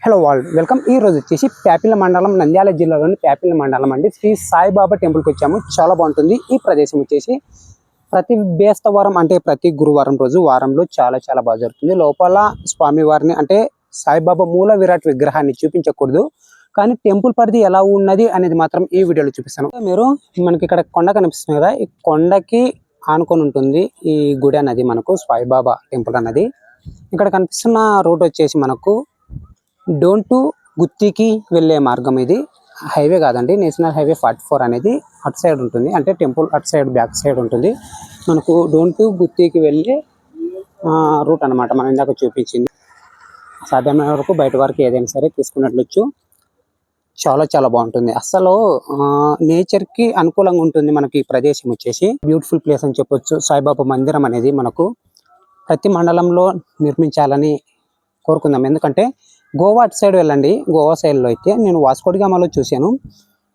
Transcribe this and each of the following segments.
Hello world welcome. ఈ రోజు వచ్చేసి ప్యాపిల మండలం, నంద్యాల జిల్లాలోని ప్యాపిల మండలం అండి. శ్రీ సాయిబాబా టెంపుల్కి వచ్చాము. చాలా బాగుంటుంది ఈ ప్రదేశం. వచ్చేసి ప్రతి బేస్తవారం అంటే ప్రతి గురువారం రోజు వారంలో చాలా బాగా జరుగుతుంది. లోపల స్వామివారిని అంటే సాయిబాబా మూల విరాట్ విగ్రహాన్ని చూపించకూడదు, కానీ టెంపుల్ పరిధి ఎలా ఉన్నది అనేది మాత్రం ఈ వీడియోలో చూపిస్తాను. మీరు మనకి ఇక్కడ కొండ కనిపిస్తుంది కదా, ఈ కొండకి ఆనుకొని ఉంటుంది ఈ గుడి అన్నది, మనకు సాయిబాబా టెంపుల్ అన్నది. ఇక్కడ కనిపిస్తున్న రూట్ వచ్చేసి మనకు డోన్ టు గుత్తికి వెళ్ళే మార్గం. ఇది హైవే కాదండి, నేషనల్ హైవే 44 అనేది అటు సైడ్ ఉంటుంది. అంటే టెంపుల్ అటు సైడ్ బ్యాక్ సైడ్ ఉంటుంది. మనకు డోన్ టు గుత్తికి వెళ్ళే రూట్ అనమాట. మనం ఇందాక చూపించింది. సాధ్యమైన వరకు బయట వరకు ఏదైనా సరే తీసుకున్నట్లొచ్చు. చాలా బాగుంటుంది. అసలు నేచర్కి అనుకూలంగా ఉంటుంది మనకి ఈ ప్రదేశం. వచ్చేసి బ్యూటిఫుల్ ప్లేస్ అని చెప్పొచ్చు. సాయిబాబా మందిరం అనేది మనకు ప్రతి మండలంలో నిర్మించాలని కోరుకుందాం. ఎందుకంటే గోవా అటు సైడ్ వెళ్ళండి, గోవా సైడ్లో అయితే నేను వాస్కోడిగామాలో చూశాను.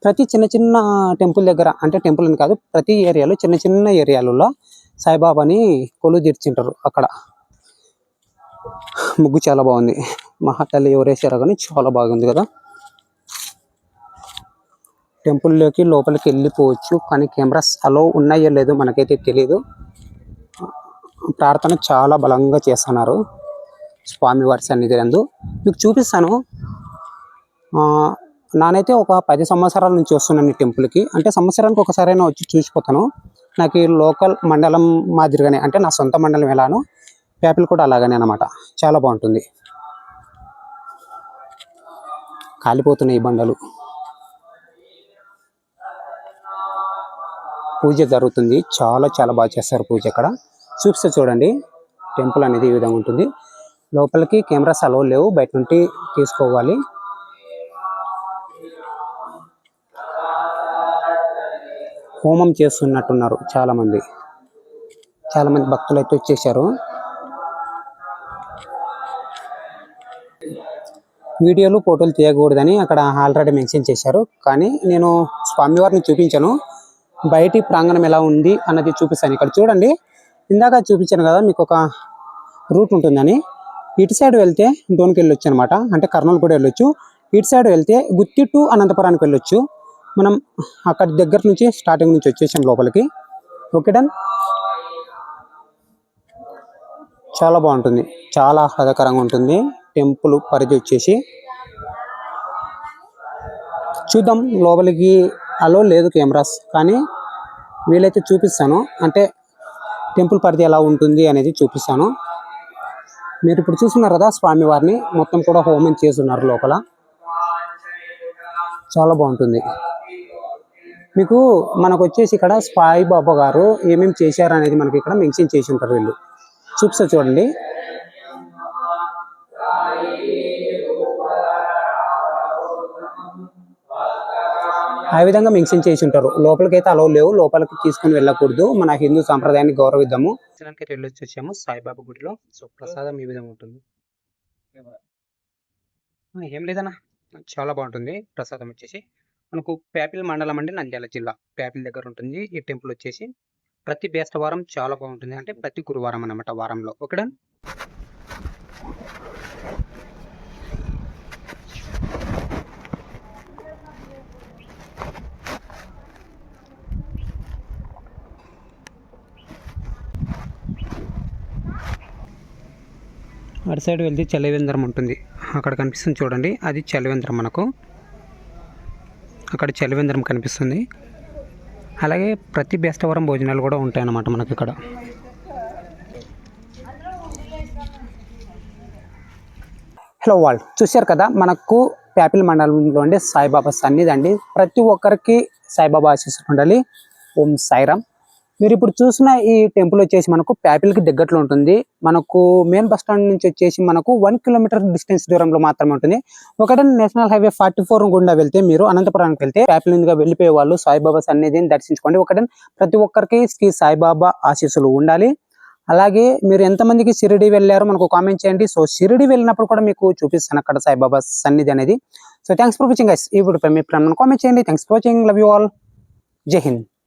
ప్రతి చిన్న టెంపుల్ దగ్గర, అంటే టెంపుల్ అని కాదు, ప్రతి ఏరియాలో చిన్న ఏరియాలలో సాయిబాబాని కొలువు తీర్చింటారు. అక్కడ ముగ్గు చాలా బాగుంది. మహాతల్లి ఎవరేసారో కానీ చాలా బాగుంది కదా. టెంపుల్లోకి లోపలికి వెళ్ళిపోవచ్చు, కానీ కెమెరాస్ అలో ఉన్నాయో లేదో మనకైతే తెలియదు. ప్రార్థన చాలా బలంగా చేస్తున్నారు స్వామివారి సన్నిధి నందు. మీకు చూపిస్తాను. నానైతే ఒక 10 సంవత్సరాల నుంచి వస్తున్నాను ఈ టెంపుల్కి. అంటే సంవత్సరానికి ఒకసారైనా వచ్చి చూసిపోతాను. నాకు ఈ లోకల్ మండలం మాదిరిగానే, అంటే నా సొంత మండలం ఎలానో ప్యాపిల్ కూడా అలాగనే అనమాట. చాలా బాగుంటుంది. కాలిపోతున్నాయి ఈ బండలు. పూజ జరుగుతుంది. చాలా బాగా చేస్తారు పూజ. ఇక్కడ చూపిస్తే చూడండి, టెంపుల్ అనేది ఈ విధంగా ఉంటుంది. లోపలికి కెమెరాస్ అలో లేవు, బయట నుండి తీసుకోవాలి. హోమం చేస్తున్నట్టున్నారు చాలా మంది భక్తులు అయితే వచ్చేసారు. వీడియోలు ఫోటోలు తీయకూడదని అక్కడ ఆల్రెడీ మెన్షన్ చేశారు. కానీ నేను స్వామివారిని చూపించాను. బయటి ప్రాంగణం ఎలా ఉంది అన్నది చూపిస్తాను. ఇక్కడ చూడండి, ఇందాక చూపించాను కదా మీకు ఒక రూట్ ఉంటుందని. ఇటు సైడ్ వెళ్తే డోన్కి వెళ్ళొచ్చు అనమాట, అంటే కర్నూలు కూడా వెళ్ళొచ్చు. ఇటు సైడ్ వెళ్తే గుత్తి టు అనంతపురానికి వెళ్ళొచ్చు. మనం అక్కడ దగ్గర నుంచి స్టార్టింగ్ నుంచి వచ్చేసాం లోపలికి. Okay done. చాలా బాగుంటుంది, చాలా ఆహ్లాదకరంగా ఉంటుంది టెంపుల్ పరిధి వచ్చేసి. చూద్దాం, లోపలికి అలో లేదు కెమెరాస్, కానీ వీలైతే చూపిస్తాను. అంటే టెంపుల్ పరిధి ఎలా ఉంటుంది అనేది చూపిస్తాను. మీరు ఇప్పుడు చూస్తున్నారు కదా, స్వామివారిని మొత్తం కూడా హోమం చేస్తున్నారు లోపల. చాలా బాగుంటుంది. మీకు మనకు వచ్చేసి ఇక్కడ సాయిబాబా గారు ఏమేమి చేశారు అనేది మనకి ఇక్కడ మెన్షన్ చేసి ఉంటారు వీళ్ళు. చూపిస్తా చూడండి. ఆ విధంగా మెన్షన్ చేసి ఉంటారు. లోపలికైతే అలో లేవు, లోపలికి తీసుకుని వెళ్ళకూడదు. మన హిందూ సాంప్రదాయాన్ని గౌరవిద్దాము. అయితే వెళ్ళొచ్చి వచ్చాము సాయిబాబా గుడిలో. సో ప్రసాదం ఈ విధంగా ఉంటుంది. ఏం లేదన్నా, చాలా బాగుంటుంది ప్రసాదం. వచ్చేసి మనకు ప్యాపిల్ మండలం అండి, నంద్యాల జిల్లా ప్యాపిల్ దగ్గర ఉంటుంది ఈ టెంపుల్. వచ్చేసి ప్రతి బేస్తవారం చాలా బాగుంటుంది. అంటే ప్రతి గురువారం అన్నమాట, వారంలో. ఓకేనా. అటు సైడ్ వెళ్తే చలివేంద్రం ఉంటుంది. అక్కడ కనిపిస్తుంది చూడండి, అది చలివేంద్రం. మనకు అక్కడ చలివేంద్రం కనిపిస్తుంది. అలాగే ప్రతి బేస్తవారం భోజనాలు కూడా ఉంటాయన్నమాట మనకి ఇక్కడ. హలో వాళ్ళు చూశారు కదా, మనకు ప్యాపిల్ మండలంలో ఉండే సాయిబాబా సన్నిధి అండి. ప్రతి ఒక్కరికి సాయిబాబా ఆశీస్సులు ఉండాలి. ఓం సాయిరామ్. మీరు ఇప్పుడు చూసిన ఈ టెంపుల్ వచ్చేసి మనకు ప్యాపిల్కి దగ్గరలో ఉంటుంది. మనకు మెయిన్ బస్ స్టాండ్ నుంచి వచ్చేసి మనకు 1 కిలోమీటర్ డిస్టెన్స్ దూరంలో మాత్రమే ఉంటుంది. ఒకటే నేషనల్ హైవే 44 గుండా వెళ్తే, మీరు అనంతపురానికి వెళ్తే ప్యాపిల్ నుండిగా వెళ్ళిపోయే వాళ్ళు సాయిబాబా సన్నిధిని దర్శించుకోండి. ఒకటే ప్రతి ఒక్కరికి శ్రీ సాయిబాబా ఆశీస్సులు ఉండాలి. అలాగే మీరు ఎంతమందికి షిరిడి వెళ్ళారో మనకు కామెంట్ చేయండి. సో షిరిడి వెళ్ళినప్పుడు కూడా మీకు చూపిస్తాను అక్కడ సాయిబాబా సన్నిధి అనేది. So thanks for watching guys. ఈ వీడియోపై మీ ప్రేమను కామెంట్ చేయండి. Thanks for watching. Love you all. జై హింద్.